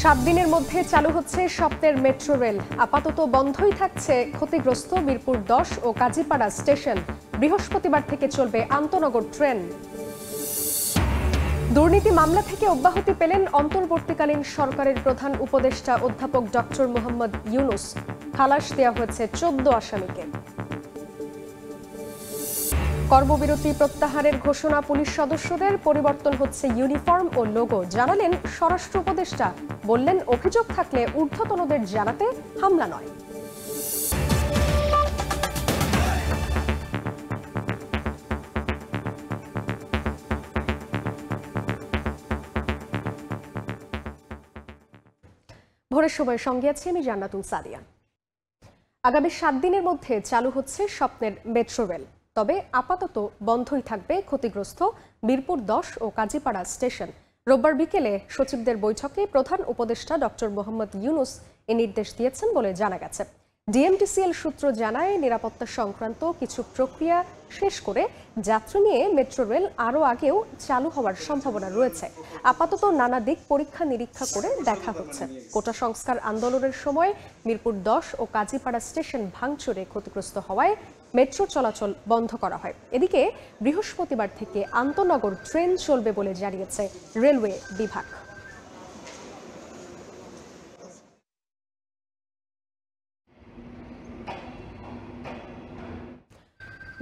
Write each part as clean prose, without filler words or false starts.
7 দিনের মধ্যে চালু হচ্ছে স্বপ্নের মেট্রো রেল। আপাতত বন্ধই থাকছে ক্ষতিগ্রস্ত মিরপুর 10 ও কাজীপাড়া স্টেশন। বৃহস্পতিবার থেকে চলবে আন্তনগর ট্রেন। দুর্নীতি মামলা থেকে অব্যাহতি পেলেন অন্তর্বর্তীকালীন সরকারের প্রধান উপদেষ্টা অধ্যাপক ডক্টর মোহাম্মদ ইউনুস। খালাস দেওয়া হয়েছে 14 আসামিকে। কর্মবিরতি প্রত্যাহারের ঘোষণা পুলিশ সদস্যদের। পরিবর্তন হচ্ছে ইউনিফর্ম ও লোগো, জানালেন স্বরাষ্ট্র উপদেষ্টা। বললেন, অভিযোগ থাকলে ঊর্ধ্বতনদের জানাতে, হামলা নয়। ভোরের সময় সঙ্গে আছি আমি জান্নাতুল সাদিয়া। আগামী 7 দিনের মধ্যে চালু হচ্ছে স্বপ্নের মেট্রো রেল। তবে আপাতত বন্ধই থাকবে ক্ষতিগ্রস্ত মিরপুর 10 ও কাজীপাড়া স্টেশন। রোববার বিকেলে সচিবদের বৈঠকে প্রধান উপদেষ্টা ডক্টর মোহাম্মদ ইউনুস এ নির্দেশ দিয়েছেন বলে জানা গেছে। ডিএমটিসিএল সূত্র জানায়, নিরাপত্তা সংক্রান্ত কিছু প্রক্রিয়া শেষ করে যাত্রী নিয়ে মেট্রো রেল আরও আগেও চালু হওয়ার সম্ভাবনা রয়েছে। আপাতত নানা দিক পরীক্ষা নিরীক্ষা করে দেখা হচ্ছে। কোটা সংস্কার আন্দোলনের সময় মিরপুর 10 ও কাজীপাড়া স্টেশন ভাঙচুরে ক্ষতিগ্রস্ত হওয়ায় মেট্রো চলাচল বন্ধ করা হয়। এদিকে বৃহস্পতিবার থেকে আন্তনগর ট্রেন চলবে বলে জানিয়েছে রেলওয়ে বিভাগ।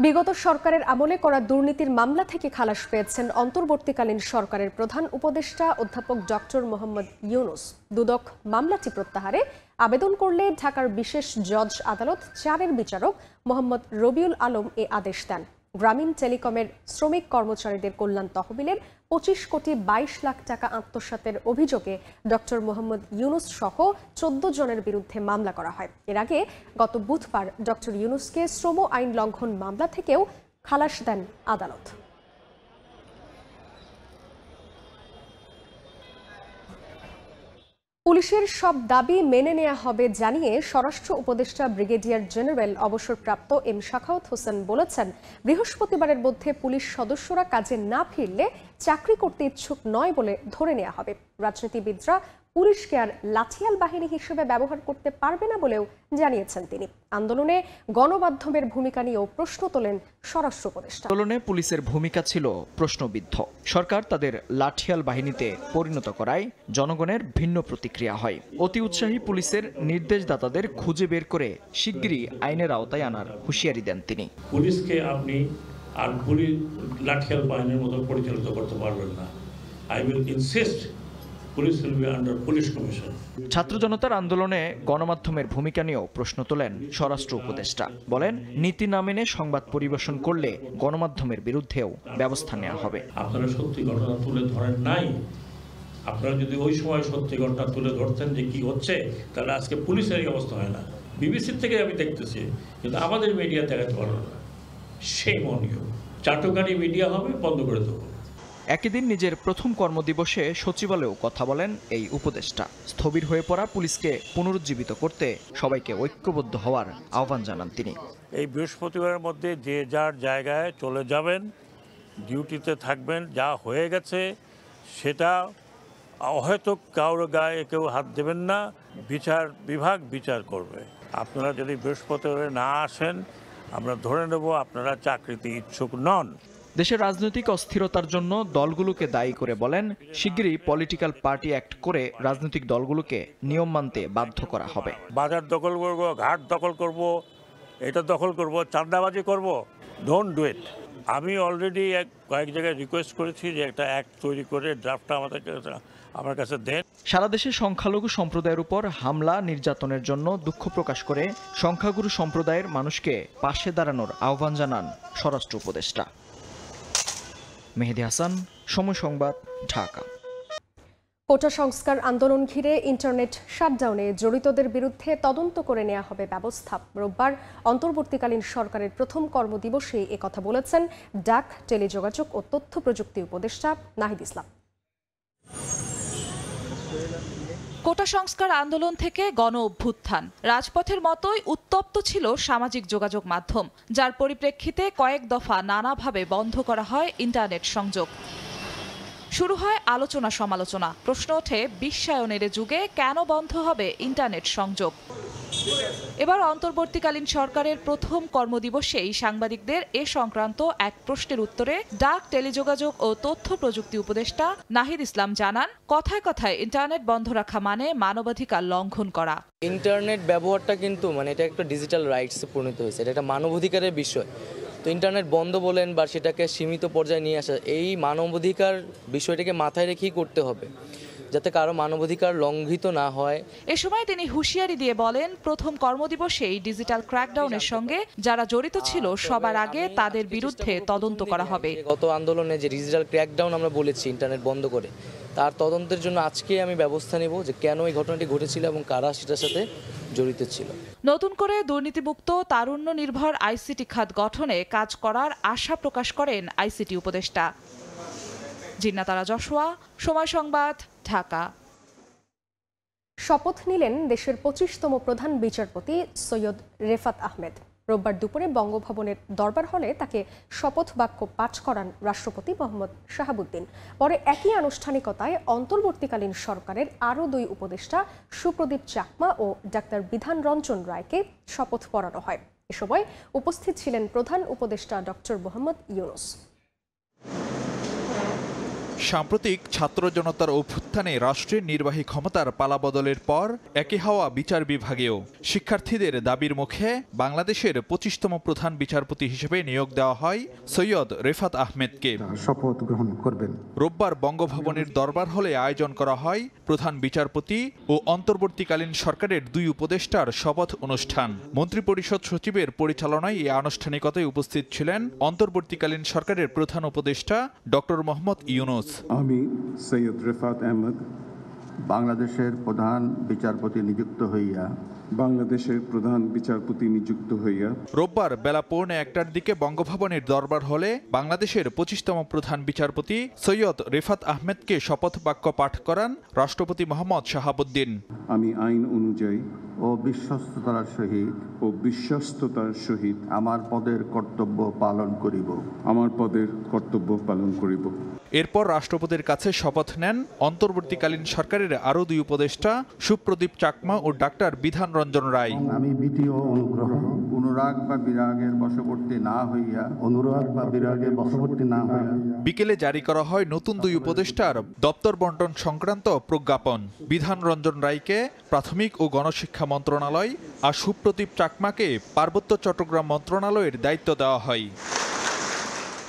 বিগত সরকারের আমলে করা দুর্নীতির মামলা থেকে খালাস পেয়েছেন অন্তর্বর্তীকালীন সরকারের প্রধান উপদেষ্টা অধ্যাপক ডক্টর মোহাম্মদ ইউনুস। দুদক মামলাটি প্রত্যাহারে আবেদন করলে ঢাকার বিশেষ জজ আদালত 4-এর বিচারক মোহাম্মদ রবিউল আলম এ আদেশ দেন। গ্রামীণ টেলিকমের শ্রমিক কর্মচারীদের কল্যাণ তহবিলের 25 কোটি 22 লাখ টাকা আত্মসাতের অভিযোগে ডক্টর মোহাম্মদ ইউনুস সহ 14 জনের বিরুদ্ধে মামলা করা হয়। এর আগে গত বুধবার ডক্টর ইউনুসকে শ্রম আইন লঙ্ঘন মামলা থেকেও খালাস দেন আদালত। পুলিশের সব দাবি মেনে নেওয়া হবে জানিয়ে স্বরাষ্ট্র উপদেষ্টা ব্রিগেডিয়ার জেনারেল অবসরপ্রাপ্ত এম শাখাওয়াত হোসেন বলেছেন, বৃহস্পতিবারের মধ্যে পুলিশ সদস্যরা কাজে না ফিরলে চাকরি করতে ইচ্ছুক নয় বলে ধরে নেওয়া হবে। রাজনীতিবিদরা পুলিশকে আর লাঠিয়াল বাহিনী হিসেবে ব্যবহার করতে পারবে না বলেও জানিয়েছেন তিনি। আন্দোলনে গণমাধ্যমের ভূমিকা নিয়েও প্রশ্ন তোলেন স্বরাষ্ট্র উপদেষ্টা। আন্দোলনে পুলিশের ভূমিকা ছিল প্রশ্নবিদ্ধ। সরকার তাদের লাঠিয়াল বাহিনীতে পরিণত করায় জনগণের ভিন্ন প্রতিক্রিয়া হয়। অতি উৎসাহী পুলিশের নির্দেশদাতাদের খুঁজে বের করে শিগগিরই আইনের আওতায় আনার হুঁশিয়ারি দেন তিনি। পুলিশকে আপনি আর পুলিশ লাঠিয়াল বাহিনীর মতো পরিচালিত করতে পারবেন না। I will insist police will be under police commission. ছাত্র জনতার আন্দোলনে গণমাধ্যমের ভূমিকা নিয়েও প্রশ্ন তোলেন স্বরাষ্ট্র উপদেষ্টা। বলেন, নীতি না মেনে সংবাদ পরিবেশন করলে গণমাধ্যমের বিরুদ্ধেও ব্যবস্থা নেওয়া হবে। আপনারা সত্যি ঘটনা তুলে ধরেন নাই। আপনারা যদি ওই সময় সত্যি ঘটনা তুলে ধরতেন যে কি হচ্ছে, তাহলে আজকে পুলিশের এই অবস্থা হয় না। বিবিসির থেকে আমি দেখতেছি, কিন্তু আমাদের মিডিয়া দেখাতে পারল না। সেই মনীয় চাটুকারি মিডিয়া হবে, বন্ধ করে দেবো। একই দিন নিজের প্রথম কর্মদিবসে সচিবালয়েও কথা বলেন এই উপদেষ্টা। স্থবির হয়ে পড়া পুলিশকে পুনরুজ্জীবিত করতে সবাইকে ঐক্যবদ্ধ হওয়ার আহ্বান জানান তিনি। এই বৃহস্পতিবারের মধ্যে যে যার জায়গায় চলে যাবেন, ডিউটিতে থাকবেন। যা হয়ে গেছে সেটা অহেতুক কারোর গায়ে কেউ হাত দেবেন না। বিচার বিভাগ বিচার করবে। আপনারা যদি বৃহস্পতিবারে না আসেন, আমরা ধরে নেব আপনারা চাকরিতে ইচ্ছুক নন। দেশের রাজনৈতিক অস্থিরতার জন্য দলগুলোকে দায়ী করে বলেন, শিগগিরই পলিটিক্যাল পার্টি অ্যাক্ট করে রাজনৈতিক দলগুলোকে নিয়ম মানতে বাধ্য করা হবে। বাজার দখল করব, ঘাট দখল করব, এটা দখল করব, চাঁদাবাজি করব, ডোন্ট ডু ইট। আমি অলরেডি কয়েক জায়গায় রিকোয়েস্ট করেছি যে একটা অ্যাক্ট তৈরি করে ড্রাফটটা আমার কাছে দেন। সারা দেশে সংখ্যালঘু সম্প্রদায়ের উপর হামলা নির্যাতনের জন্য দুঃখ প্রকাশ করে সংখ্যাগুরু সম্প্রদায়ের মানুষকে পাশে দাঁড়ানোর আহ্বান জানান স্বরাষ্ট্র উপদেষ্টা। মেহেদী হাসান, সময় সংবাদ, ঢাকা। কোটা সংস্কার আন্দোলন ঘিরে ইন্টারনেট শাটডাউনে জড়িতদের বিরুদ্ধে তদন্ত করে নেওয়া হবে ব্যবস্থা। রোববার অন্তর্বর্তীকালীন সরকারের প্রথম কর্মদিবসে একথা বলেছেন ডাক, টেলিযোগাযোগ ও তথ্য প্রযুক্তি উপদেষ্টা নাহিদ ইসলাম। কোটা সংস্কার আন্দোলন থেকে গণ অভ্যুত্থান, রাজপথের মতোই উত্তপ্ত ছিল সামাজিক যোগাযোগ মাধ্যম, যার পরিপ্রেক্ষিতে কয়েক দফা নানাভাবে বন্ধ করা হয় ইন্টারনেট সংযোগ। শুরু হয় আলোচনা সমালোচনা। প্রশ্ন ওঠে, বিশ্বায়নের যুগে কেন বন্ধ হবে ইন্টারনেট সংযোগ? এবার অন্তর্বর্তীকালীন সরকারের প্রথম কর্মদিবসেই সাংবাদিকদের এ সংক্রান্ত এক প্রশ্নের উত্তরে ডাক, টেলিযোগাযোগ ও তথ্য প্রযুক্তি উপদেষ্টা নাহিদ ইসলাম জানান, কথায় কথায় ইন্টারনেট বন্ধ রাখা মানে মানবাধিকার লঙ্ঘন করা। ইন্টারনেট ব্যবহারটা কিন্তু এটা একটা ডিজিটাল রাইটসে পরিণত হয়েছে, এটা একটা মানবাধিকারের বিষয়। তো ইন্টারনেট বন্ধ বলেন বা সেটাকে সীমিত পর্যায়ে নিয়ে আসা, এই মানবাধিকার বিষয়টাকে মাথায় রেখেই করতে হবে, যাতে কারো মানবাধিকার লঙ্ঘিত না হয়। এ সময় তিনি হুঁশিয়ারি দিয়ে বলেন, প্রথম কর্মদিবসেই ডিজিটাল ক্র্যাকডাউনের সঙ্গে যারা জড়িত ছিল সবার আগে তাদের বিরুদ্ধে তদন্ত করা হবে। গত আন্দোলনে যে ডিজিটাল ক্র্যাকডাউন আমরা বলেছি ইন্টারনেট বন্ধ করে, তার তদন্তের জন্য আজকে আমি ব্যবস্থা নেব যে কেন এই ঘটনাটি ঘটেছিল এবং কারা সেটার সাথে জড়িত ছিল। নতুন করে দুর্নীতিমুক্ত তারুণ্য নির্ভর আইসিটি খাত গঠনে কাজ করার আশা প্রকাশ করেন আইসিটি উপদেষ্টা। জিন্নাতারা জশোয়া, সময় সংবাদ, ঢাকা। শপথ নিলেন দেশের 25তম প্রধান বিচারপতি সৈয়দ রেফাত আহমেদ। রোববার দুপুরে বঙ্গভবনের দরবার হলে তাকে শপথ বাক্য পাঠ করান রাষ্ট্রপতি মোহাম্মদ শাহাবুদ্দিন। পরে একই আনুষ্ঠানিকতায় অন্তর্বর্তীকালীন সরকারের আরও 2 উপদেষ্টা সুপ্রদীপ চাকমা ও ডাক্তার বিধান রঞ্জন রায়কে শপথ পড়ানো হয়। এ সময় উপস্থিত ছিলেন প্রধান উপদেষ্টা ডক্টর মোহাম্মদ ইউনূস। সাম্প্রতিক ছাত্র জনতার অভ্যুত্থানে রাষ্ট্রের নির্বাহী ক্ষমতার পালাবদলের পর একই হাওয়া বিচার বিভাগেও। শিক্ষার্থীদের দাবির মুখে বাংলাদেশের 25তম প্রধান বিচারপতি হিসেবে নিয়োগ দেওয়া হয় সৈয়দ রেফাত আহমেদকে। শপথ গ্রহণ করবেন। রোববার বঙ্গভবনের দরবার হলে আয়োজন করা হয় প্রধান বিচারপতি ও অন্তর্বর্তীকালীন সরকারের 2 উপদেষ্টার শপথ অনুষ্ঠান। মন্ত্রিপরিষদ সচিবের পরিচালনায় এই আনুষ্ঠানিকতায় উপস্থিত ছিলেন অন্তর্বর্তীকালীন সরকারের প্রধান উপদেষ্টা ডক্টর মোহাম্মদ ইউনূস। আমি সৈয়দ রেফাত আহমেদ বাংলাদেশের প্রধান বিচারপতি নিযুক্ত হইয়া রোববার বেলা 1:15টার দিকে বঙ্গভবনের দরবার হলে বাংলাদেশের 25তম প্রধান বিচারপতি সৈয়দ রেফাত আহমেদকে শপথ বাক্য পাঠ করান রাষ্ট্রপতি মোহাম্মদ শাহাবুদ্দিন। আমি আইন অনুযায়ী ও বিশ্বস্ততার সহিত আমার পদের কর্তব্য পালন করিব। এরপর রাষ্ট্রপতির কাছে শপথ নেন অন্তর্বর্তীকালীন সরকারের আরও 2 উপদেষ্টা সুপ্রদীপ চাকমা ও ডাক্তার বিধান রঞ্জন রায়। আমি ভীতি ও অনুরাগ বা বিরাগের বশবর্তী না হইয়া বিকেলে জারি করা হয় নতুন 2 উপদেষ্টার দপ্তর বন্টন সংক্রান্ত প্রজ্ঞাপন। বিধান রঞ্জন রায়কে প্রাথমিক ও গণশিক্ষা মন্ত্রণালয় আর সুপ্রদীপ চাকমাকে পার্বত্য চট্টগ্রাম মন্ত্রণালয়ের দায়িত্ব দেওয়া হয়।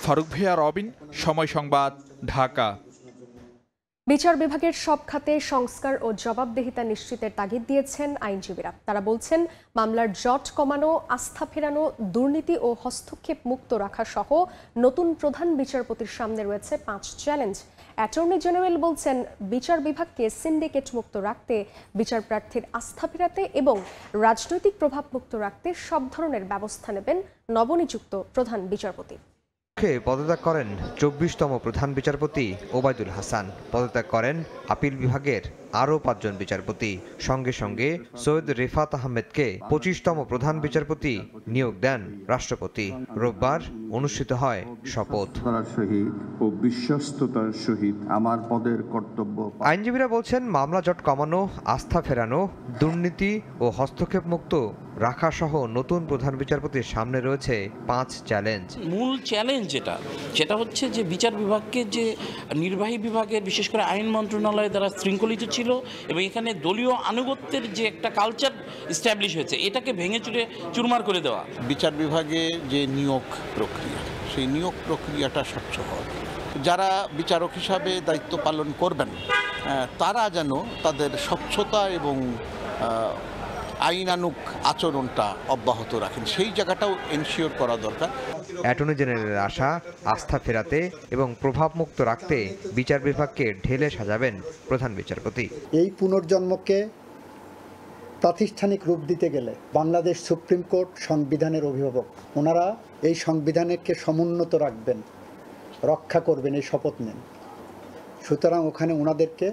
ফারুক ভিয়া, রবিন, সময় সংবাদ, ঢাকা। বিচার বিভাগের সব খাতে সংস্কার ও জবাবদিহিতা নিশ্চিতের তাগিদ দিয়েছেন আইনজীবীরা। তারা বলছেন, মামলার জট কমানো, আস্থা ফেরানো, দুর্নীতি ও হস্তক্ষেপ মুক্ত রাখা সহ নতুন প্রধান বিচারপতির সামনে রয়েছে 5 চ্যালেঞ্জ। অ্যাটর্নি জেনারেল বলছেন, বিচার বিভাগকে সিন্ডিকেট মুক্ত রাখতে, বিচার প্রার্থীর আস্থা ফেরাতে এবং রাজনৈতিক প্রভাব মুক্ত রাখতে সব ধরনের ব্যবস্থা নেবেন নবনিযুক্ত প্রধান বিচারপতি। পদত্যাগ করেন 24তম প্রধান বিচারপতি ওবায়দুল হাসান। পদত্যাগ করেন আপিল বিভাগের আরও 5 জন বিচারপতি। সঙ্গে সঙ্গে সৈয়দ রেফাত আহমেদকে 25তম প্রধান বিচারপতি নিয়োগ দেন রাষ্ট্রপতি। রোববার অনুষ্ঠিত হয় শপথ। বিশ্বস্ততার সহিত আমার পদের কর্তব্য। আইনজীবীরা বলছেন, মামলা জট কমানো, আস্থা ফেরানো, দুর্নীতি ও হস্তক্ষেপ মুক্ত রাখা সহ নতুন প্রধান বিচারপতির সামনে রয়েছে 5 চ্যালেঞ্জ। মূল চ্যালেঞ্জ যেটা হচ্ছে যে বিচার বিভাগকে যে নির্বাহী বিভাগের বিশেষ করে আইন মন্ত্রণালয় দ্বারা শৃঙ্খলিত ছিল এবং এখানে দলীয় আনুগত্যের যে একটা কালচার এস্টাবলিশ হয়েছে, এটাকে ভেঙে চুরমার করে দেওয়া। বিচার বিভাগে যে নিয়োগ প্রক্রিয়া, সেই নিয়োগ প্রক্রিয়াটা স্বচ্ছ হবে। যারা বিচারক হিসাবে দায়িত্ব পালন করবেন তারা যেন তাদের স্বচ্ছতা এবং আইনানুগ আচরণটা অব্যাহত রাখেন, সেই জায়গাটাও এনশিওর করা দরকার। অ্যাটর্নি জেনারেলের আশা, আস্থা ফেরাতে এবং প্রভাবমুক্ত রাখতে বিচার বিভাগকে ঢেলে সাজাবেন প্রধান বিচারপতি। এই পুনর্জন্মকে প্রাতিষ্ঠানিক রূপ দিতে গেলে বাংলাদেশ সুপ্রিম কোর্ট সংবিধানের অভিভাবক, ওনারা এই সংবিধানকে সমুন্নত রাখবেন, রক্ষা করবেন, এই শপথ নেন। সুতরাং ওখানে ওনাদেরকে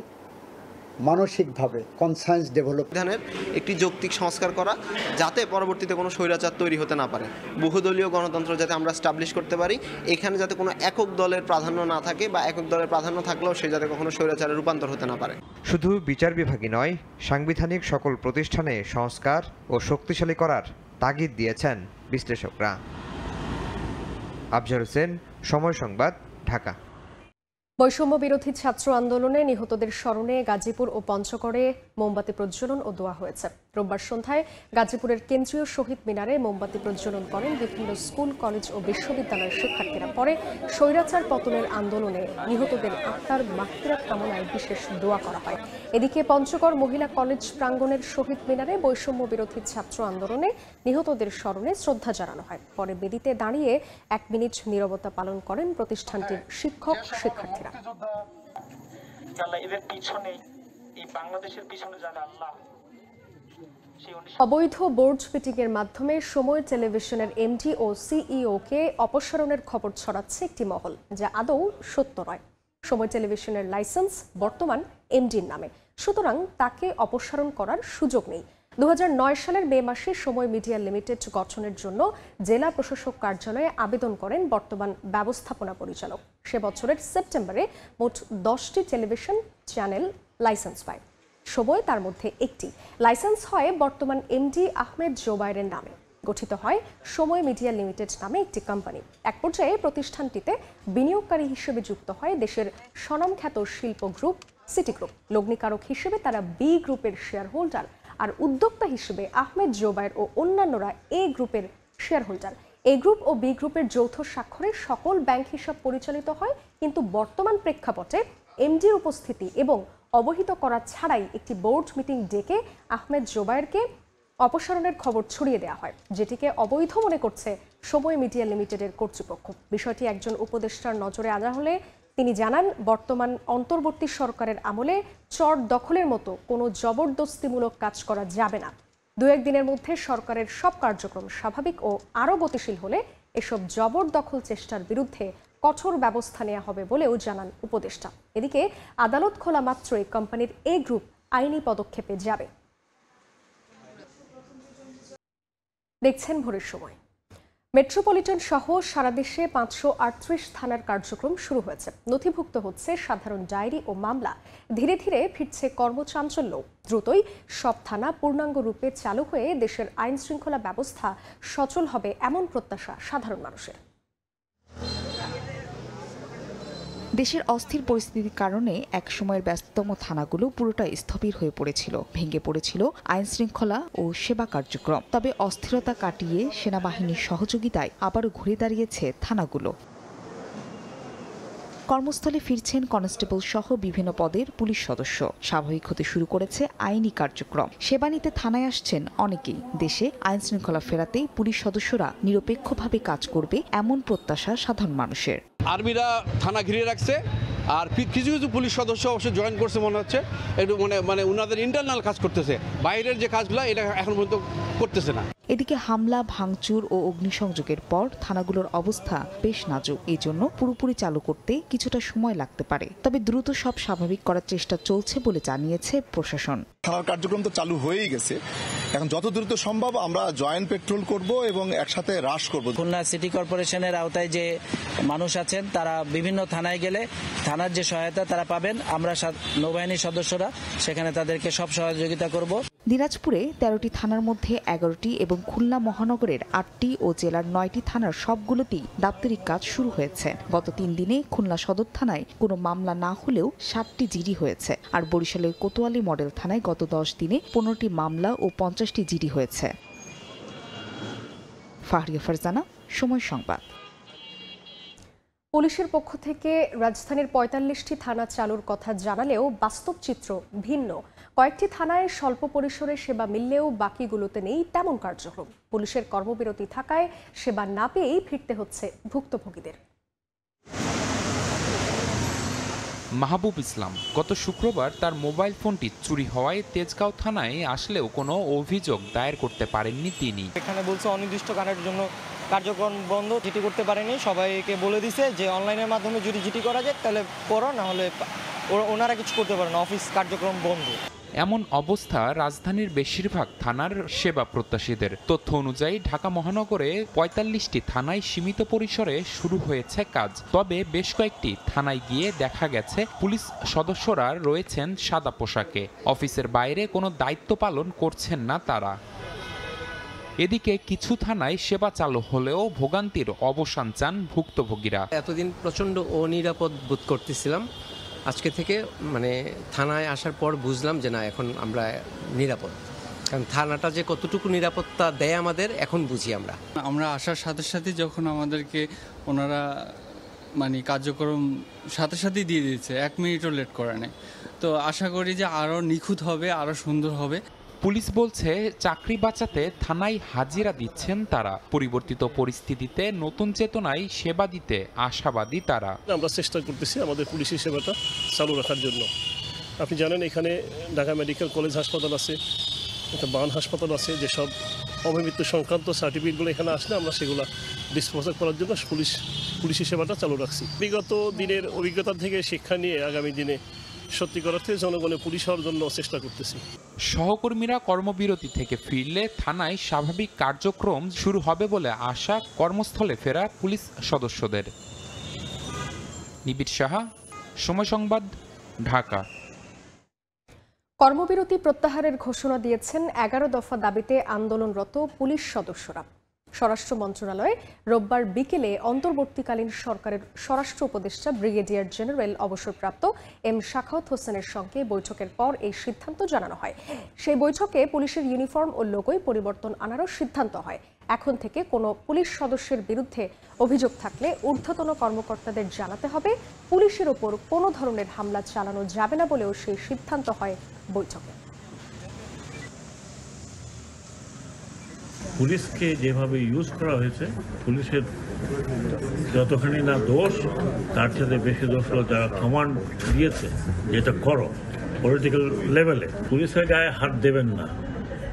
মানসিকভাবে কনসায়েন্স ডেভেলপ। সংবিধানের একটি যৌক্তিক সংস্কার করা, যাতে পরবর্তীতে কোনো স্বৈরাচার তৈরি হতে না পারে, বহুদলীয় গণতন্ত্র যাতে আমরা স্টাবলিশ করতে পারি, এখানে যাতে কোনো একক দলের প্রাধান্য না থাকে বা একক দলের প্রাধান্য থাকলেও সে যাতে কখনো স্বৈরাচারে রূপান্তর হতে না পারে। শুধু বিচার বিভাগই নয়, সাংবিধানিক সকল প্রতিষ্ঠানে সংস্কার ও শক্তিশালী করার তাগিদ দিয়েছেন বিশ্লেষকরা। আফজার হোসেন, সময় সংবাদ, ঢাকা। বৈষম্য বিরোধী ছাত্র আন্দোলনে নিহতদের স্মরণে গাজীপুর ও পঞ্চগড়ে মোমবাতি প্রজ্বলন ও দোয়া হয়েছে। রোববার সন্ধ্যায় গাজীপুরের কেন্দ্রীয় শহীদ মিনারে মোমবাতি প্রজ্বলন করেন বিভিন্ন স্কুল, কলেজ ও বিশ্ববিদ্যালয়ের শিক্ষার্থীরা। পরে স্বৈরাচার পতনের আন্দোলনে নিহতদের আত্মার মাগফিরাত কামনায় বিশেষ দোয়া করা হয়। এদিকে পঞ্চগড় মহিলা কলেজ প্রাঙ্গণের শহীদ মিনারে বৈষম্য বিরোধী ছাত্র আন্দোলনে নিহতদের স্মরণে শ্রদ্ধা জানানো হয়। পরে বেদিতে দাঁড়িয়ে 1 মিনিট নীরবতা পালন করেন প্রতিষ্ঠানটির শিক্ষক শিক্ষার্থীরা। অবৈধ বোর্ড মিটিং এর মাধ্যমে সময় টেলিভিশনের এমডি ও সিইওকে অপসারণের খবর ছড়াচ্ছে একটি মহল, যা আদৌ সত্য নয়। সময় টেলিভিশনের লাইসেন্স বর্তমান এমডির নামে, সুতরাং তাকে অপসারণ করার সুযোগ নেই। 2009 সালের মে মাসে সময় মিডিয়া লিমিটেড গঠনের জন্য জেলা প্রশাসক কার্যালয়ে আবেদন করেন বর্তমান ব্যবস্থাপনা পরিচালক। সে বছরের সেপ্টেম্বরে মোট 10টি টেলিভিশন চ্যানেল লাইসেন্স পায়। সময় তার মধ্যে একটি লাইসেন্স হয় বর্তমান এমডি আহমেদ জোবায়েরের নামে। গঠিত হয় সময় মিডিয়া লিমিটেড নামে একটি কোম্পানি। এক পর্যায়ে প্রতিষ্ঠানটিতে বিনিয়োগকারী হিসেবে যুক্ত হয় দেশের স্বনামখ্যাত শিল্প গ্রুপ সিটি গ্রুপ। লগ্নিকারক হিসেবে তারা বি গ্রুপের শেয়ার হোল্ডার, আর উদ্যোক্তা হিসেবে আহমেদ জোবায়ের ও অন্যান্যরা এ গ্রুপের শেয়ার হোল্ডার। এ গ্রুপ ও বি গ্রুপের যৌথ স্বাক্ষরে সকল ব্যাংক হিসাব পরিচালিত হয়, কিন্তু বর্তমান প্রেক্ষাপটে এমডির উপস্থিতি এবং অবহিত করা ছাড়াই একটি বোর্ড মিটিং ডেকে আহমেদ জোবায়েরকে অপসারণের খবর ছড়িয়ে দেওয়া হয়, যেটিকে অবৈধ মনে করছে সময় মিডিয়া লিমিটেডের কর্তৃপক্ষ। বিষয়টি একজন উপদেষ্টার নজরে আনা হলে তিনি জানান, বর্তমান অন্তর্বর্তী সরকারের আমলে চর দখলের মতো কোনো জবরদস্তিমূলক কাজ করা যাবে না। 2-1 দিনের মধ্যে সরকারের সব কার্যক্রম স্বাভাবিক ও আরও গতিশীল হলে এসব জবরদখল চেষ্টার বিরুদ্ধে কঠোর ব্যবস্থা নেওয়া হবে বলেও জানান উপদেষ্টা। এদিকে আদালত খোলা মাত্রই কোম্পানির এ গ্রুপ আইনি পদক্ষেপে যাবে। দেখছেন ভোরের সময়। মেট্রোপলিটন সহ সারা দেশে 538 থানার কার্যক্রম শুরু হয়েছে। নথিভুক্ত হচ্ছে সাধারণ ডায়েরি ও মামলা। ধীরে ধীরে ফিরছে কর্মচাঞ্চল্য। দ্রুতই সব থানা পূর্ণাঙ্গ রূপে চালু হয়ে দেশের আইন শৃঙ্খলা ব্যবস্থা সচল হবে, এমন প্রত্যাশা সাধারণ মানুষের। দেশের অস্থির পরিস্থিতির কারণে এক সময়ের ব্যস্ততম থানাগুলো পুরোটাই স্থবির হয়ে পড়েছিল। ভেঙে পড়েছিল আইন শৃঙ্খলা ও সেবা কার্যক্রম। তবে অস্থিরতা কাটিয়ে সেনাবাহিনীর সহযোগিতায় আবারও ঘুরে দাঁড়িয়েছে থানাগুলো। কর্মস্থলে ফিরছেন কনস্টেবল সহ বিভিন্ন পদের পুলিশ সদস্য। স্বাভাবিক হতে শুরু করেছে আইনি কার্যক্রম। সেবা নিতে থানায় আসছেন অনেকেই। দেশে আইন শৃঙ্খলা ফেরাতেই পুলিশ সদস্যরা নিরপেক্ষভাবে কাজ করবে, এমন প্রত্যাশা সাধারণ মানুষের। আর্মিরা থানা ঘিরে রাখছে, আর কিছু কিছু পুলিশ সদস্য অবশ্য জয়েন করছে মনে হচ্ছে, একটু মানে ওনাদের ইন্টারনাল কাজ করতেছে, বাইরের যে কাজগুলো এটা এখন পর্যন্ত করতেছে না। এদিকে হামলা, ভাঙচুর ও অগ্নিসংযোগের পর থানাগুলোর অবস্থা বেশ নাজুক। এই জন্য পুরোপুরি চালু করতে কিছুটা সময় লাগতে পারে, তবে দ্রুত সব স্বাভাবিক করার চেষ্টা চলছে বলে জানিয়েছে প্রশাসন। থানার কার্যক্রম তো চালু হয়েই গেছে, এখন যত দ্রুত সম্ভব আমরা জয়েন্ট পেট্রোল করব এবং একসাথে হ্রাস করব। খুলনা সিটি কর্পোরেশনের আওতায় যে মানুষ আছেন তারা বিভিন্ন থানায় গেলে থানার যে সহায়তা তারা পাবেন, আমরা নৌবাহিনীর সদস্যরা সেখানে তাদেরকে সব সহযোগিতা করব। দিনাজপুরে 13টি থানার মধ্যে 11টি এবং খুলনা মহানগরের 8টি ও জেলার 9টি থানার সবগুলোতেই দাপ্তরিক কাজ শুরু হয়েছে। গত 3 দিনে খুলনা সদর থানায় কোনো মামলা না হলেও 7টি জিডি হয়েছে, আর বরিশালের কোতোয়ালি মডেল থানায় গত 10 দিনে 15টি মামলা ও 50টি জিডি হয়েছে। ফাহরিয়া ফারজানা, সময় সংবাদ। পুলিশের পক্ষ থেকে রাজধানীর 45টি থানা চালুর কথা জানালেও বাস্তব চিত্র ভিন্ন। কয়েকটি থানায় স্বল্প পরিসরে সেবা মিললেও বাকিগুলোতে নেই তেমন কার্যক্রম। পুলিশের কর্মবিরতি থাকায় সেবা না পেয়েই ফিরতে হচ্ছে ভুক্তভোগীদের। মাহবুব ইসলাম গত শুক্রবার তার মোবাইল ফোনটি চুরি হওয়ায় তেজগাঁও থানায় আসলেও কোনো অভিযোগ দায়ের করতে পারেননি তিনি। এখানে বলছে অনির্দিষ্টকালের জন্য কার্যক্রম বন্ধ, জিটি করতে পারেনি। সবাইকে বলে দিছে যে অনলাইনের মাধ্যমে যদি জিটি করা যায় তাহলে করো, না হলে ওনারা কিছু করতে পারে না, অফিস কার্যক্রম বন্ধ। এমন অবস্থা রাজধানীর বেশিরভাগ থানার সেবা প্রত্যাশীদের। তথ্য অনুযায়ী ঢাকা মহানগরে ৪৫টি থানায় সীমিত পরিসরে শুরু হয়েছে কাজ। তবে বেশ কয়েকটি থানায় গিয়ে দেখা গেছে পুলিশ সদস্যরা রয়েছেন সাদা পোশাকে। অফিসের বাইরে কোনো দায়িত্ব পালন করছেন না তারা। এদিকে কিছু থানায় সেবা চালু হলেও ভোগান্তির অবসান চান ভুক্তভোগীরা। এতদিন প্রচণ্ড অনিরাপদ বোধ করতেছিলাম, আজকে থেকে থানায় আসার পর বুঝলাম যে না, এখন আমরা নিরাপদ। কারণ থানাটা যে কতটুকু নিরাপত্তা দেয় আমাদের এখন বুঝি। আমরা আসার সাথে সাথে যখন আমাদেরকে ওনারা কার্যক্রম সাথে সাথেই দিয়ে দিয়েছে, 1 মিনিটও লেট করে নেই। তো আশা করি যে আরও নিখুঁত হবে, আরও সুন্দর হবে। পুলিশ বলছে চাকরি বাঁচাতে থানায় হাজিরা দিচ্ছেন তারা। পরিবর্তিত পরিস্থিতিতে নতুন চেতনায় সেবা দিতে আশাবাদী তারা। আমরা চেষ্টা করতেছি আমাদের পুলিশি সেবাটা চালু রাখার জন্য। আপনি জানেন এখানে ঢাকা মেডিকেল কলেজ হাসপাতাল আছে, একটা বান হাসপাতাল আছে, যেসব অমৃত্যু সংক্রান্ত সার্টিফিকেটগুলো এখানে আসলে আমরা সেগুলো ডিসপোজাল করার জন্য পুলিশি সেবাটা চালু রাখছি। বিগত দিনের অভিজ্ঞতা থেকে শিক্ষা নিয়ে আগামী দিনে সত্যিকার অর্থে জনগণের পুলিশ হওয়ার জন্য চেষ্টা করতেছি। সহকর্মীরা কর্মবিরতি থেকে ফিরলে থানায় স্বাভাবিক কার্যক্রম শুরু হবে বলে আশা কর্মস্থলে ফেরা পুলিশ সদস্যদের। নিবিড় সাহা, সময় সংবাদ, ঢাকা। কর্মবিরতি প্রত্যাহারের ঘোষণা দিয়েছেন 11 দফা দাবিতে আন্দোলনরত পুলিশ সদস্যরা। স্বরাষ্ট্র মন্ত্রণালয়ে রোববার বিকেলে অন্তর্বর্তীকালীন সরকারের স্বরাষ্ট্র উপদেষ্টা ব্রিগেডিয়ার জেনারেল অবসরপ্রাপ্ত এম শাখাওয়াত হোসেনের সঙ্গে বৈঠকের পর এই সিদ্ধান্ত জানানো হয়। সেই বৈঠকে পুলিশের ইউনিফর্ম ও লোগোয় পরিবর্তন আনারও সিদ্ধান্ত হয়। এখন থেকে কোনো পুলিশ সদস্যের বিরুদ্ধে অভিযোগ থাকলে ঊর্ধ্বতন কর্মকর্তাদের জানাতে হবে। পুলিশের ওপর কোনো ধরনের হামলা চালানো যাবে না বলেও সেই সিদ্ধান্ত হয় বৈঠকে। পুলিশকে যেভাবে ইউজ করা হয়েছে, পুলিশের যতখানি না দোষ, তার সাথে বেশি দোষ হলো যারা কমান্ড দিয়েছে, যেটা করো পলিটিক্যাল লেভেলে। পুলিশের গায়ে হাত দেবেন না।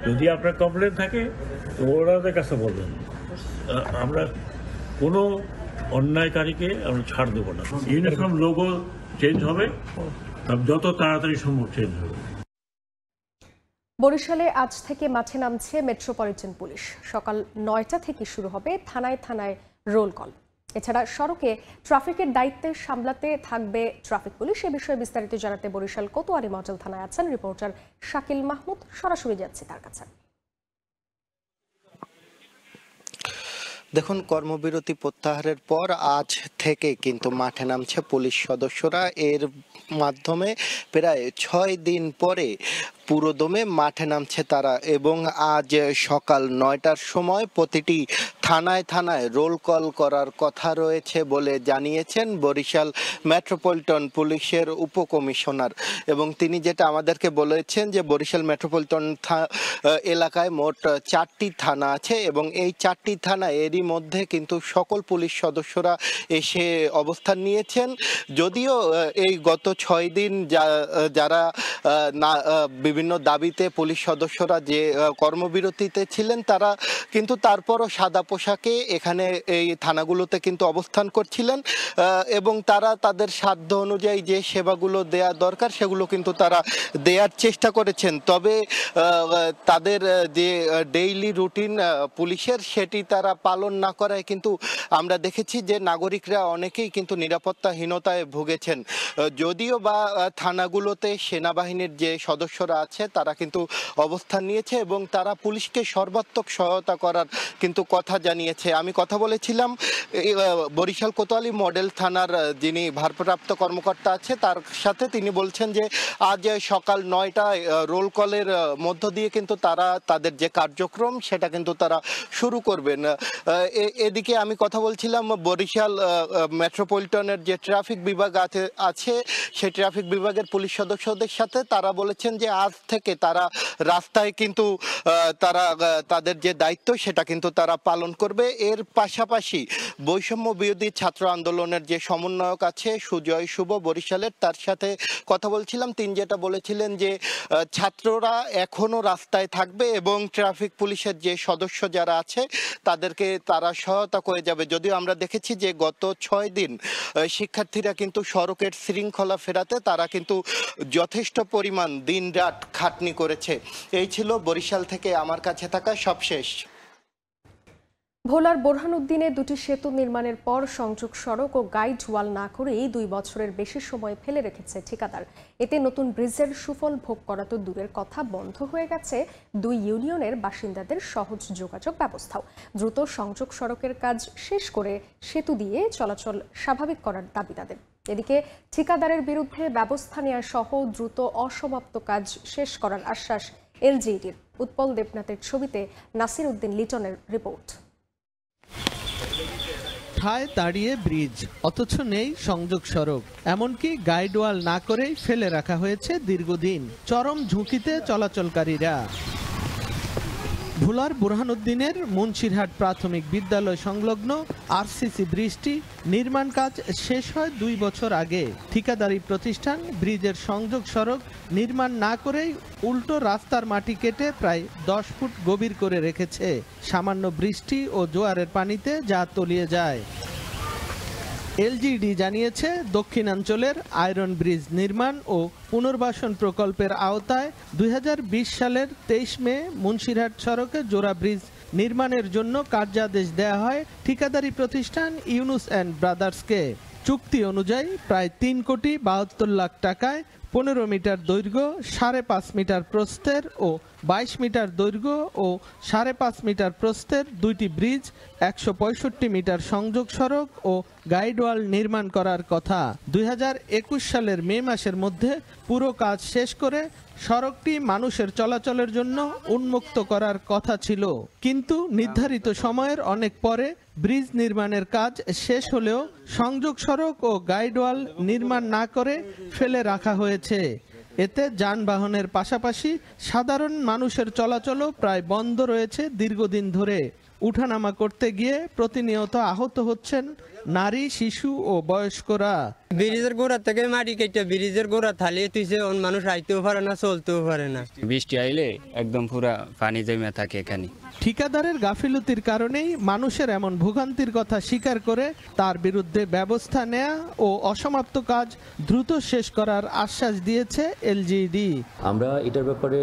যদি আপনার কমপ্লেন থাকে তো ওনাদের কাছে বলবেন। আমরা কোনো অন্যায়কারীকে আমরা ছাড় দেবো না। ইউনিফর্ম লোগো চেঞ্জ হবে, যত তাড়াতাড়ি সম্ভব চেঞ্জ হবে। বরিশালে আজ থেকে মাঠে নামছে মেট্রোপলিটন পুলিশ। সকাল 9টা থেকে শুরু হবে থানায় থানায় রোল কল। এছাড়া সড়কে ট্রাফিকের দায়িত্বে সামলাতে থাকবে ট্রাফিক পুলিশ। এ বিষয়ে বিস্তারিত জানাতে বরিশাল কোতোয়ালি মডেল থানায় আছেন রিপোর্টার শাকিল মাহমুদ। সরাসরি যাচ্ছি তার কাছে। দেখুন, কর্মবিরতি প্রত্যাহারের পর আজ থেকে কিন্তু মাঠে নামছে পুলিশ সদস্যরা। এর মাধ্যমে প্রায় 6 দিন পরে পুরোদমে মাঠে নামছে তারা এবং আজ সকাল 9টার সময় প্রতিটি থানায় থানায় রোল কল করার কথা রয়েছে বলে জানিয়েছেন বরিশাল মেট্রোপলিটন পুলিশের উপকমিশনার। এবং তিনি যেটা আমাদেরকে বলেছেন যে বরিশাল মেট্রোপলিটন এলাকায় মোট 4টি থানা আছে এবং এই 4টি থানা এরই মধ্যে কিন্তু সকল পুলিশ সদস্যরা এসে অবস্থান নিয়েছেন। যদিও এই গত 6 দিন যারা বিভিন্ন দাবিতে পুলিশ সদস্যরা যে কর্মবিরতিতে ছিলেন তারা কিন্তু তারপরও সাদা পোশাকে এখানে এই থানাগুলোতে কিন্তু অবস্থান করছিলেন এবং তারা তাদের সাধ্য অনুযায়ী যে সেবাগুলো দেয়া দরকার সেগুলো কিন্তু তারা দেওয়ার চেষ্টা করেছেন। তবে তাদের যে ডেইলি রুটিন পুলিশের সেটি তারা পালন না করায় কিন্তু আমরা দেখেছি যে নাগরিকরা অনেকেই কিন্তু নিরাপত্তাহীনতায় ভুগেছেন। যদিও বা থানাগুলোতে সেনাবাহিনীর যে সদস্যরা আছে তারা কিন্তু অবস্থান নিয়েছে এবং তারা পুলিশকে সর্বাত্মক সহায়তা করার কিন্তু কথা জানিয়েছে। আমি কথা বলেছিলাম বরিশাল কোতোয়ালি মডেল থানার যিনি ভারপ্রাপ্ত কর্মকর্তা আছে তার সাথে। তিনি বলছেন যে আজ সকাল 9টায় রোল কলের মধ্য দিয়ে কিন্তু তারা তাদের যে কার্যক্রম সেটা কিন্তু তারা শুরু করবেন। এদিকে আমি কথা বলছিলাম বরিশাল মেট্রোপলিটনের যে ট্রাফিক বিভাগ আছে সেই ট্রাফিক বিভাগের পুলিশ সদস্যদের সাথে। তারা বলেছেন যে আজ আজ থেকে তারা রাস্তায় কিন্তু তারা তাদের যে দায়িত্ব সেটা কিন্তু তারা পালন করবে। এর পাশাপাশি বৈষম্য বিরোধী ছাত্র আন্দোলনের যে সমন্বয়ক আছে সুজয় শুভ বরিশালের, তার সাথে কথা বলছিলাম। তিনি যেটা বলেছিলেন যে ছাত্ররা এখনো রাস্তায় থাকবে এবং ট্রাফিক পুলিশের যে সদস্য যারা আছে তাদেরকে তারা সহায়তা করে যাবে। যদিও আমরা দেখেছি যে গত 6 দিন শিক্ষার্থীরা কিন্তু সড়কের শৃঙ্খলা ফেরাতে তারা কিন্তু যথেষ্ট পরিমাণ দিনরাত খাটনি করেছে। এই ছিল বরিশাল থেকে আমার কাছে থাকা সবশেষ। ভোলার বোরহানউদ্দিনে দুটি সেতু নির্মাণের পর সংযোগ সড়ক ও গাইড ওয়াল না করেই 2 বছরের বেশি সময় ফেলে রেখেছে ঠিকাদার। এতে নতুন ব্রিজের সুফল ভোগ করা তো দূরের কথা, বন্ধ হয়ে গেছে 2 ইউনিয়নের বাসিন্দাদের সহজ যোগাযোগ ব্যবস্থাও। দ্রুত সংযোগ সড়কের কাজ শেষ করে সেতু দিয়ে চলাচল স্বাভাবিক করার দাবি তাদের। এদিকে ঠিকাদারের বিরুদ্ধে ব্যবস্থা নেওয়া সহ দ্রুত অসমাপ্ত কাজ শেষ করার আশ্বাস এলজিইডির। উৎপল দেবনাথের ছবিতে নাসির উদ্দিন লিটনের রিপোর্ট। ঠায় দাঁড়িয়ে ব্রিজ, অথচ নেই সংযোগ সড়ক, এমনকি গাইডওয়াল না করেই ফেলে রাখা হয়েছে দীর্ঘদিন। চরম ঝুঁকিতে চলাচলকারীরা। ভোলার বোরহানউদ্দিনের মুন্সিরহাট প্রাথমিক বিদ্যালয় সংলগ্ন আরসিসি ব্রিজটি নির্মাণ কাজ শেষ হয় 2 বছর আগে। ঠিকাদারি প্রতিষ্ঠান ব্রিজের সংযোগ সড়ক নির্মাণ না করেই উল্টো রাস্তার মাটি কেটে প্রায় 10 ফুট গভীর করে রেখেছে। সামান্য বৃষ্টি ও জোয়ারের পানিতে যা তলিয়ে যায়। এলজিইডি জানিয়েছে দক্ষিণাঞ্চলের আয়রন ব্রিজ নির্মাণ ও পুনর্বাসন প্রকল্পের আওতায় 2020 সালের 23 মে মুন্সিরহাট সড়কে জোড়া ব্রিজ নির্মাণের জন্য কার্যাদেশ দেয়া হয় ঠিকাদারি প্রতিষ্ঠান ইউনুস অ্যান্ড ব্রাদার্সকে। চুক্তি অনুযায়ী প্রায় 3,72 লাখ টাকায় 15 মিটার দৈর্ঘ্য, 5.5 মিটার প্রস্থের ও 22 মিটার দৈর্ঘ্য ও 5.5 মিটার প্রস্থের 2টি ব্রিজ, 165 মিটার সংযোগ সড়ক ও গাইডওয়াল নির্মাণ করার কথা। 2021 সালের মে মাসের মধ্যে পুরো কাজ শেষ করে সড়কটি মানুষের চলাচলের জন্য উন্মুক্ত করার কথা ছিল, কিন্তু নির্ধারিত সময়ের অনেক পরে ব্রিজ নির্মাণের কাজ শেষ হলেও সংযোগ সড়ক ও গাইডওয়াল নির্মাণ না করে ফেলে রাখা হয়েছে। এতে যানবাহনের পাশাপাশি সাধারণ মানুষের চলাচলও প্রায় বন্ধ রয়েছে দীর্ঘদিন ধরে। উঠানামা করতে গিয়ে প্রতিনিয়ত আহত হচ্ছেন নারী, শিশু ও বয়স্করা। ব্রিজের গোড়া থেকে মাটি কেটে ব্রিজের গোড়া থালিয়ে তুইছে, মানুষ আইতেও পারে না, চলতেও পারে না। বৃষ্টি আইলে একদম পুরা পানি জমে থাকে এখানে। ঠিকাদারের গাফিলতির কারণেই মানুষের এমন ভোগান্তির কথা স্বীকার করে তার বিরুদ্ধে ব্যবস্থা নেয়া ও অসমাপ্ত কাজ দ্রুত শেষ করার আশ্বাস দিয়েছে এলজিইডি। আমরা এটার ব্যাপারে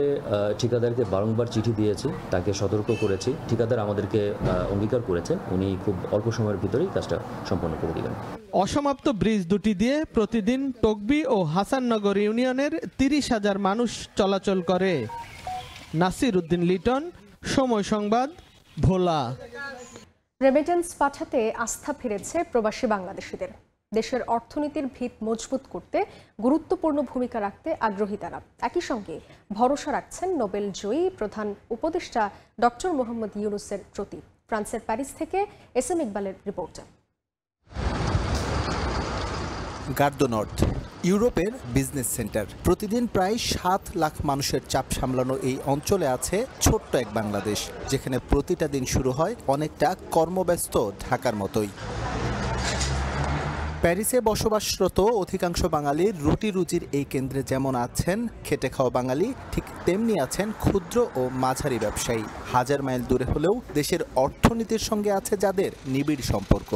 ঠিকাদারকে বারংবার চিঠি দিয়েছি, তাকে সতর্ক করেছি। ঠিকাদার আমাদেরকে অঙ্গীকার করেছেন উনি খুব অল্প সময়ের ভিতরেই কাজটা সম্পন্ন করে দিবেন। অসমাপ্ত ব্রিজ দুটি দিয়ে প্রতিদিন টকবি ও হাসাননগর ইউনিয়নের 30,000 মানুষ চলাচল করে। নাসির উদ্দিন লিটন, সময় সংবাদ, ভোলা। রেমিটেন্স পাঠাতে আস্থা ফিরেছে প্রবাসী বাংলাদেশিদের। দেশের অর্থনীতির ভিত মজবুত করতে গুরুত্বপূর্ণ ভূমিকা রাখতে আগ্রহী তারা। একই সঙ্গে ভরসা রাখছেন নোবেল জয়ী প্রধান উপদেষ্টা ডক্টর মোহাম্মদ ইউনুসের প্রতি। ফ্রান্সের প্যারিস থেকে এসএম ইকবালের রিপোর্ট। গার্দো নর্থ ইউরোপের বিজনেস সেন্টার। প্রতিদিন প্রায় 7 লাখ মানুষের চাপ সামলানো এই অঞ্চলে আছে ছোট্ট এক বাংলাদেশ, যেখানে প্রতিটা দিন শুরু হয় অনেকটা কর্মব্যস্ত ঢাকার মতোই। প্যারিসে বসবাসরত অধিকাংশ বাঙালির রুটি রুজির এই কেন্দ্রে যেমন আছেন খেটে খাওয়া বাঙালি, ঠিক তেমনি আছেন ক্ষুদ্র ও মাঝারি ব্যবসায়ী। হাজার মাইল দূরে হলেও দেশের অর্থনীতির সঙ্গে আছে যাদের নিবিড় সম্পর্ক।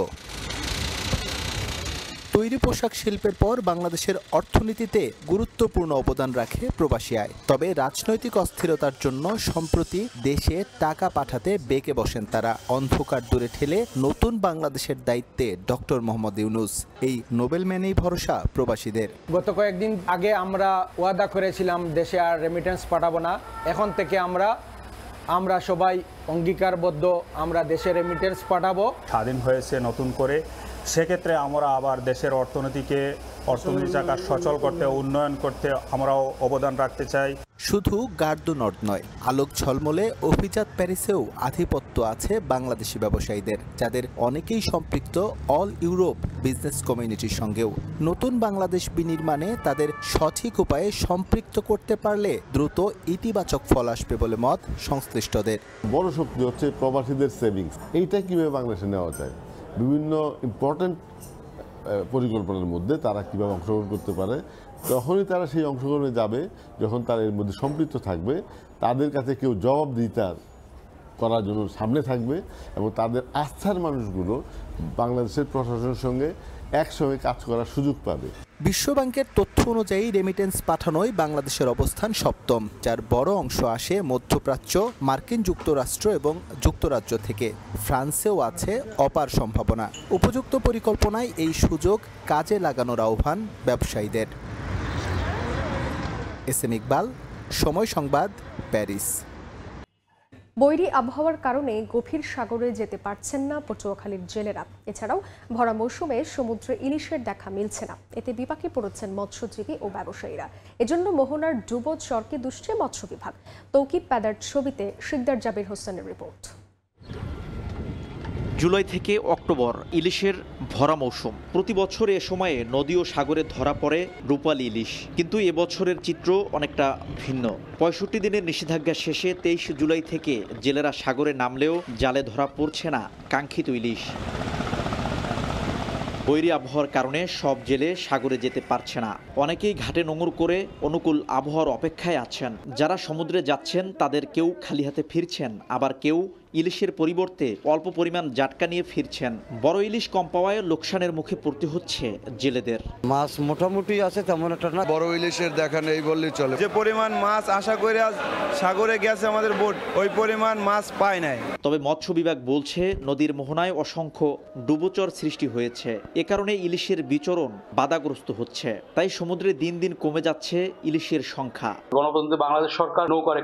তৈরি পোশাক শিল্পের পর বাংলাদেশের অর্থনীতিতে গুরুত্বপূর্ণ অবদান রাখে প্রবাসী আয়। তবে রাজনৈতিক অস্থিরতার জন্য সম্প্রতি দেশে টাকা পাঠাতে বেঁকে বসেন তারা। অন্ধকার দূরে ঠেলে নতুন বাংলাদেশের দায়িত্বে ডক্টর মোহাম্মদ ইউনুস। এই নোবেল ম্যানেই ভরসা প্রবাসীদের। গত কয়েকদিন আগে আমরা ওয়াদা করেছিলাম দেশে আর রেমিটেন্স পাঠাবো না। এখন থেকে আমরা সবাই অঙ্গীকারবদ্ধ, আমরা দেশে রেমিটেন্স পাঠাবো। স্বাধীন হয়েছে নতুন করে, সেক্ষেত্রে আমরা আবার দেশের অর্থনীতিকে অর্থনীতি চাকা সচল করতে, উন্নয়ন করতে আমরাও অবদান রাখতে চাই। শুধু গার্ডু নর্থ নয়, আলোক ঝলমলে অভিজাত প্যারিসেও আধিপত্য আছে বাংলাদেশি ব্যবসায়ীদের, যাদের অনেকেই সম্পৃক্ত অল ইউরোপ বিজনেস কমিউনিটির সঙ্গেও। নতুন বাংলাদেশ বিনির্মাণে তাদের সঠিক উপায়ে সম্পৃক্ত করতে পারলে দ্রুত ইতিবাচক ফল আসবে বলে মত সংশ্লিষ্টদের। বড় শক্তি হচ্ছে প্রবাসীদের সেভিংস। এইটা কিভাবে বাংলাদেশে নেওয়া যায়, বিভিন্ন ইম্পর্টেন্ট পরিকল্পনার মধ্যে তারা কিভাবে অংশগ্রহণ করতে পারে, তখনই তারা সেই অংশগ্রহণে যাবে যখন তারা এর মধ্যে সম্পৃক্ত থাকবে। তাদের কাছে কেউ জবাবদিহিতা করার জন্য সামনে থাকবে এবং তাদের আস্থার মানুষগুলো বাংলাদেশের প্রশাসনের সঙ্গে একসঙ্গে কাজ করার সুযোগ পাবে। বিশ্বব্যাংকের তথ্য অনুযায়ী রেমিটেন্স পাঠানোয় বাংলাদেশের অবস্থান সপ্তম, যার বড় অংশ আসে মধ্যপ্রাচ্য, মার্কিন যুক্তরাষ্ট্র এবং যুক্তরাজ্য থেকে। ফ্রান্সেও আছে অপার সম্ভাবনা। উপযুক্ত পরিকল্পনায় এই সুযোগ কাজে লাগানোর আহ্বান ব্যবসায়ীদের। এসএম ইকবাল, সময় সংবাদ, প্যারিস। বৈরী আবহাওয়ার কারণে গভীর সাগরে যেতে পারছেন না পটুয়াখালীর জেলেরা। এছাড়াও ভরা মৌসুমে সমুদ্রে ইলিশের দেখা মিলছে না। এতে বিপাকে পড়েছেন মৎস্যজীবী ও ব্যবসায়ীরা। এজন্য মোহনার ডুবো চরকে দুষছে মৎস্য বিভাগ। তৌকিব প্যাদার ছবিতে শিকদার জাবির হোসেনের রিপোর্ট। জুলাই থেকে অক্টোবর ইলিশের ভরা মৌসুম। প্রতি বছর এ সময়ে নদী ও সাগরে ধরা পড়ে রূপালী ইলিশ, কিন্তু এবছরের চিত্র অনেকটা ভিন্ন। ৬৫ দিনের নিষেধাজ্ঞা শেষে ২৩ জুলাই থেকে জেলেরা সাগরে নামলেও জালে ধরা পড়ছে না কাঙ্ক্ষিত ইলিশ। বৈরী আবহাওয়ার কারণে সব জেলে সাগরে যেতে পারছে না। অনেকেই ঘাটে নোঙর করে অনুকূল আবহাওয়ার অপেক্ষায় আছেন। যারা সমুদ্রে যাচ্ছেন তাদের কেউ খালি হাতে ফিরছেন, আবার কেউ ইলিশের পরিবর্তে অল্প পরিমাণ জাটকা নিয়ে ফিরছেন। বড় ইলিশ কম পাওয়ায় লোকসানের মুখে পড়তে হচ্ছে জেলেদের। মাছ মোটামুটি আছে, তেমন একটা না। বড় ইলিশের দেখা নেই বললেই চলে। যে পরিমাণ মাছ আশা করে সাগরে গেছে আমাদের বোট, ওই পরিমাণ মাছ পায় নাই। তবে মৎস্য বিভাগ বলছে নদীর মোহনায় অসংখ্য ডুবোচর সৃষ্টি হয়েছে। এ কারণে ইলিশের বিচরণ বাধাগ্রস্ত হচ্ছে। তাই সমুদ্রে দিন দিন কমে যাচ্ছে ইলিশের সংখ্যা। গণপ্রজাতন্ত্রী বাংলাদেশ সরকার নৌকার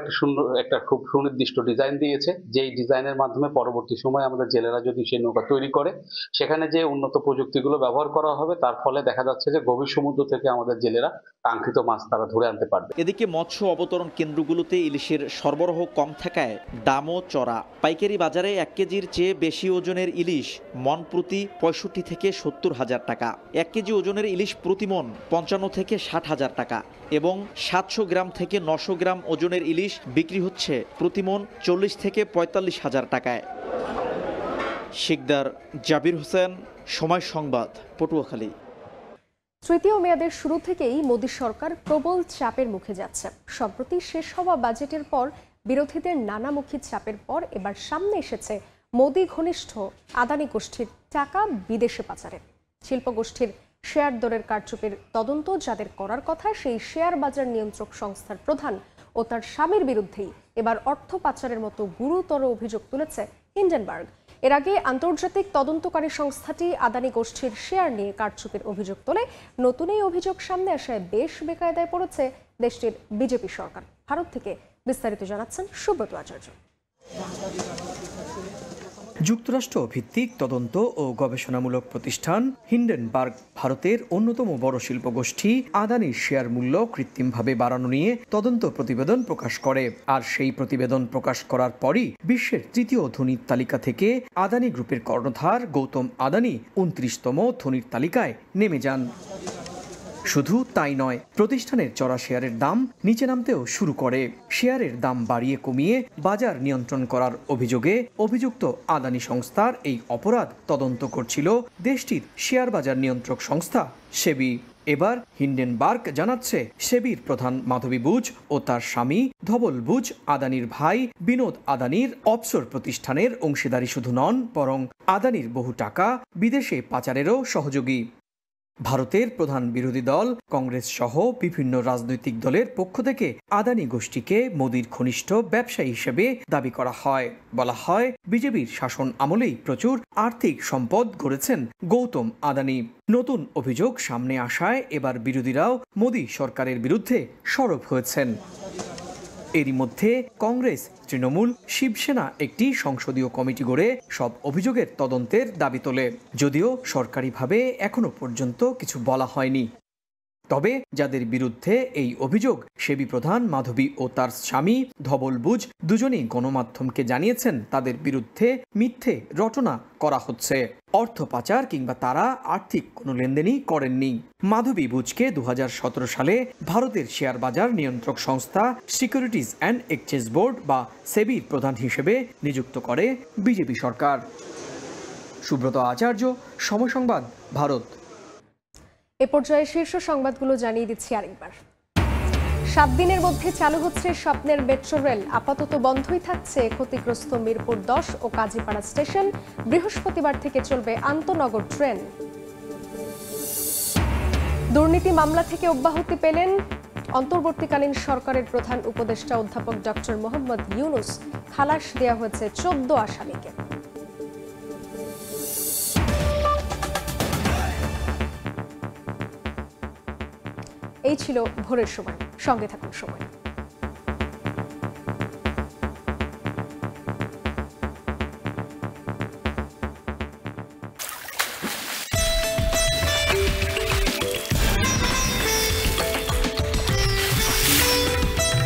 একটা খুব সুনির্দিষ্ট ডিজাইন দিয়েছে, যেই ডিজাইনের মাধ্যমে পরবর্তী সময় আমাদের জেলেরা যদি সেই নৌকা তৈরি করে, সেখানে যে উন্নত প্রযুক্তিগুলো ব্যবহার করা হবে, তার ফলে দেখা যাচ্ছে যে গভীর সমুদ্র থেকে আমাদের জেলেরা কাঙ্ক্ষিত মাছ তারা ধরে আনতে পারবে। এদিকে মৎস্য অবতরণ কেন্দ্রগুলোতে ইলিশের সরবরাহ কম থাকায় দামও চড়া। পাইকারি বাজারে ১ কেজির চেয়ে বেশি ওজনের ইলিশ মন প্রতি ৬৫ থেকে ৭০ হাজার টাকা। ১ কেজি ওজনের ইলিশ প্রতি মন ৫৫ থেকে ৬০ হাজার টাকা এবং ৭০০ গ্রাম থেকে ৯০০ গ্রাম ওজনের ইলিশ বিক্রি হচ্ছে প্রতি মন ৪০ থেকে ৪৫ হাজার টাকায়। শিকদার জাবির হোসেন, সময় সংবাদ, পটুয়াখালী। তৃতীয় মেয়াদের শুরু থেকেই মোদী সরকার প্রবল চাপের মুখে যাচ্ছে। সম্প্রতি শেষ হওয়া বাজেটের পর বিরোধীদের নানামুখী চাপের পর এবার সামনে এসেছে মোদী ঘনিষ্ঠ আদানি গোষ্ঠীর টাকা বিদেশে পাচারের। শিল্প গোষ্ঠীর শেয়ার দরের কারচুপির তদন্ত যাদের করার কথা, সেই শেয়ার বাজার নিয়ন্ত্রক সংস্থার প্রধান ও তার স্বামীর বিরুদ্ধেই এবার অর্থ পাচারের মতো গুরুতর অভিযোগ তুলেছে হিন্ডেনবার্গ। এর আগে আন্তর্জাতিক তদন্তকারী সংস্থাটি আদানি গোষ্ঠীর শেয়ার নিয়ে কারচুপির অভিযোগ তোলে। নতুন এই অভিযোগ সামনে আসায় বেশ বেকায়দায় পড়েছে দেশটির বিজেপি সরকার। ভারত থেকে বিস্তারিত জানাচ্ছেন সুব্রত আচার্য। যুক্তরাষ্ট্র ভিত্তিক তদন্ত ও গবেষণামূলক প্রতিষ্ঠান হিন্ডেনবার্গ ভারতের অন্যতম বড় শিল্প গোষ্ঠী আদানির শেয়ার মূল্য কৃত্রিমভাবে বাড়ানো নিয়ে তদন্ত প্রতিবেদন প্রকাশ করে। আর সেই প্রতিবেদন প্রকাশ করার পরই বিশ্বের তৃতীয় ধনীর তালিকা থেকে আদানি গ্রুপের কর্ণধার গৌতম আদানি ২৯তম ধনীর তালিকায় নেমে যান। শুধু তাই নয়, প্রতিষ্ঠানের চড়া শেয়ারের দাম নিচে নামতেও শুরু করে। শেয়ারের দাম বাড়িয়ে কমিয়ে বাজার নিয়ন্ত্রণ করার অভিযোগে অভিযুক্ত আদানি সংস্থার এই অপরাধ তদন্ত করছিল দেশটির শেয়ার বাজার নিয়ন্ত্রক সংস্থা সেবি। এবার হিন্ডেনবার্গ জানাচ্ছে, সেবির প্রধান মাধবী বুচ ও তার স্বামী ধবল বুচ আদানির ভাই বিনোদ আদানির অফশোর প্রতিষ্ঠানের অংশীদারি শুধু নন, বরং আদানির বহু টাকা বিদেশে পাচারেরও সহযোগী। ভারতের প্রধান বিরোধী দল কংগ্রেস সহ বিভিন্ন রাজনৈতিক দলের পক্ষ থেকে আদানি গোষ্ঠীকে মোদির ঘনিষ্ঠ ব্যবসায়ী হিসেবে দাবি করা হয়। বলা হয়, বিজেপির শাসন আমলেই প্রচুর আর্থিক সম্পদ গড়েছেন গৌতম আদানি। নতুন অভিযোগ সামনে আসায় এবার বিরোধীরাও মোদি সরকারের বিরুদ্ধে সরব হয়েছেন। এরই মধ্যে কংগ্রেস, তৃণমূল, শিবসেনা একটি সংসদীয় কমিটি গড়ে সব অভিযোগের তদন্তের দাবি তোলে। যদিও সরকারিভাবে এখনো পর্যন্ত কিছু বলা হয়নি। তবে যাদের বিরুদ্ধে এই অভিযোগ সেবি প্রধান মাধবী ও তার স্বামী ধবল বুজ দুজনেই গণমাধ্যমকে জানিয়েছেন তাদের বিরুদ্ধে মিথ্যে রটনা করা হচ্ছে। অর্থ পাচার কিংবা তারা আর্থিক কোনো লেনদেনই করেননি। মাধবী বুজকে 2017 সালে ভারতের শেয়ার বাজার নিয়ন্ত্রক সংস্থা সিকিউরিটিজ অ্যান্ড এক্সচেঞ্জ বোর্ড বা সেবির প্রধান হিসেবে নিযুক্ত করে বিজেপি সরকার। সুব্রত আচার্য, সময় সংবাদ, ভারত। এ পর্যায়ে শীর্ষ সংবাদগুলো জানিয়ে দিচ্ছি আরেকবার। 7 দিনের মধ্যে চালু হচ্ছে স্বপ্নের মেট্রো রেল। আপাতত বন্ধই থাকছে ক্ষতিগ্রস্ত মিরপুর 10 ও কাজীপাড়া স্টেশন। বৃহস্পতিবার থেকে চলবে আন্তনগর ট্রেন। দুর্নীতি মামলা থেকে অব্যাহতি পেলেন অন্তর্বর্তীকালীন সরকারের প্রধান উপদেষ্টা অধ্যাপক ডক্টর মোহাম্মদ ইউনুস। খালাস দেওয়া হয়েছে 14 আসামিকে। এই ছিল ভোরের সময়। সঙ্গে থাকুন সময়।